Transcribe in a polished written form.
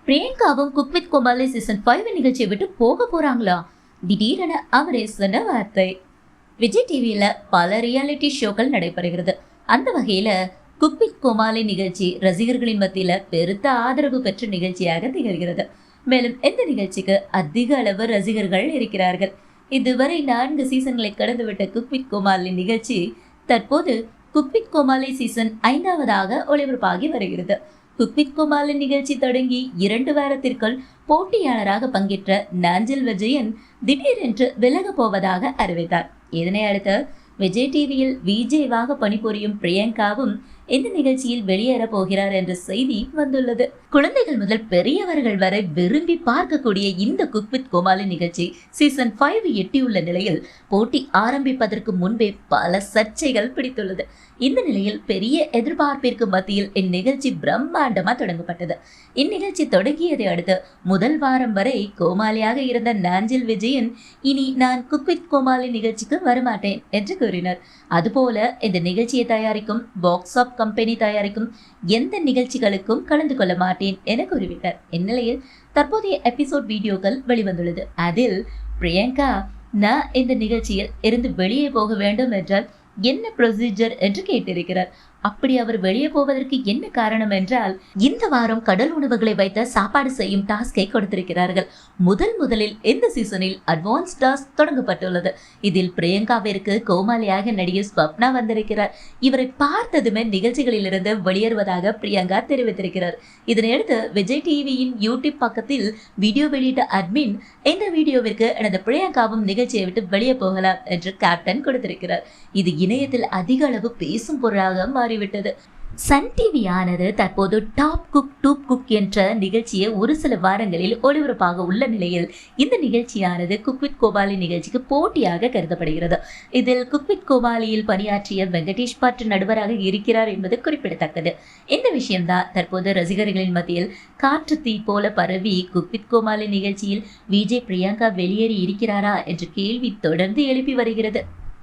பிரியங்காவும் cook with Comali season 5 நிகழ்ச்சியை விட்டு போக போறாங்களா? திடீரென அவரே சொன்ன வார்த்தை. விஜய் டிவியில பல ரியாலிட்டி ஷோக்கள் நடைபெறுகிறது. அந்த வகையில குக் வித் கோமாளி நிகழ்ச்சி ரசிகர்களின் மத்தியில பெருத்த ஆதரவு பெற்ற நிகழ்ச்சியாக திகழ்கிறது. மேலும் இந்த நிகழ்ச்சிக்கு அதிக அளவு ரசிகர்கள் இருக்கிறார்கள். இதுவரை 4 சீசன்களை கடந்துவிட்ட குக் வித் கோமாளி நிகழ்ச்சி தற்போது குக் வித் கோமாளி சீசன் 5ஆவதாக ஒளிபரப்பாகி வருகிறது. குக் வித் கோமாளி நிகழ்ச்சி தொடங்கி 2 வாரத்திற்குள் போட்டியாளராக பங்கேற்ற நாஞ்சில் விஜயன் திடீரென்று விலக போவதாக அறிவித்தார். இதனை அடுத்து விஜய் டிவியில் விஜேவாக பணிபுரியும் பிரியங்காவும் இந்த நிகழ்ச்சியில் வெளியேற போகிறார் என்ற செய்தி வந்துள்ளது. குழந்தைகள் முதல் பெரியவர்கள் வரை விரும்பி பார்க்கக்கூடிய இந்த குக் வித் கோமாளி நிகழ்ச்சி சீசன் 5 எட்டியுள்ள நிலையில் போட்டி ஆரம்பிப்பதற்கு முன்பே பல சர்ச்சைகள் பிடித்துள்ளது. இந்த நிலையில் பெரிய எதிர்பார்ப்பிற்கு மத்தியில் இந்நிகழ்ச்சி பிரம்மாண்டமா தொடங்கப்பட்டது. இந்நிகழ்ச்சி தொடங்கியதை அடுத்து முதல் வாரம் வரை கோமாளியாக இருந்த நாஞ்சில் விஜயன் இனி நான் குக் வித் கோமாளி நிகழ்ச்சிக்கு வரமாட்டேன் என்று கூறினார். அதுபோல இந்த நிகழ்ச்சியை தயாரிக்கும் பாக்ஸ் ஆப் கம்பெனி தயாரிக்கும் எந்த நிகழ்ச்சிகளுக்கும் கலந்து கொள்ள மாட்டேன் என கூறிவிட்டார். இந்நிலையில் தற்போதைய எபிசோட் வீடியோக்கள் வெளிவந்துள்ளது. அதில் பிரியங்கா நான் இந்த நிகழ்ச்சியில் இருந்து வெளியே போக வேண்டும் என்றால் என்ன ப்ரொசீஜர் என்று கேட்டிருக்கிறார். அப்படி அவர் வெளியே போவதற்கு என்ன காரணம் என்றால், இந்த வாரம் கடல் உணவுகளை வைத்த சாப்பாடு செய்யும் டாஸ்கை கொடுத்திருக்கிறார்கள். முதலில் இந்த சீசனில் அட்வான்ஸ் டாஸ்க் தொடங்கப்பட்டுள்ளது. இதில் பிரியங்காவிற்கு கோமாளியாக நடிகை ஸ்வப்னா வந்திருக்கிறார். இவரை பார்த்ததுமே நிகழ்ச்சிகளில் இருந்து வெளியேறுவதாக பிரியங்கா தெரிவித்திருக்கிறார். இதனையடுத்து விஜய் டிவியின் யூடியூப் பக்கத்தில் வீடியோ வெளியிட்ட அட்மின் இந்த வீடியோவிற்கு எனது பிரியங்காவும் நிகழ்ச்சியை விட்டு வெளியே போகலாம் என்று கேப்டன் கொடுத்திருக்கிறார். இது இணையத்தில் அதிக அளவு பேசும் பொருளாக மாறிவிட்டது. சன் டிவி ஆனது தற்போது டாப் குக் டூப் குக் என்ற நிகழ்ச்சியை ஒரு சில வாரங்களில் ஒளிபரப்பாக உள்ள நிலையில் இந்த நிகழ்ச்சியானது குக் வித் கோமாளி நிகழ்ச்சிக்கு போட்டியாக கருதப்படுகிறது. இதில் குக் வித் கோமாளியில் பணியாற்றிய வெங்கடேஷ் பட் நடுவராக இருக்கிறார் என்பது குறிப்பிடத்தக்கது. இந்த விஷயம்தான் தற்போது ரசிகர்களின் மத்தியில் காற்று தீ போல பரவி குக் வித் கோமாளி நிகழ்ச்சியில் விஜய் பிரியங்கா வெளியேறி இருக்கிறாரா என்ற கேள்வி தொடர்ந்து எழுப்பி வருகிறது.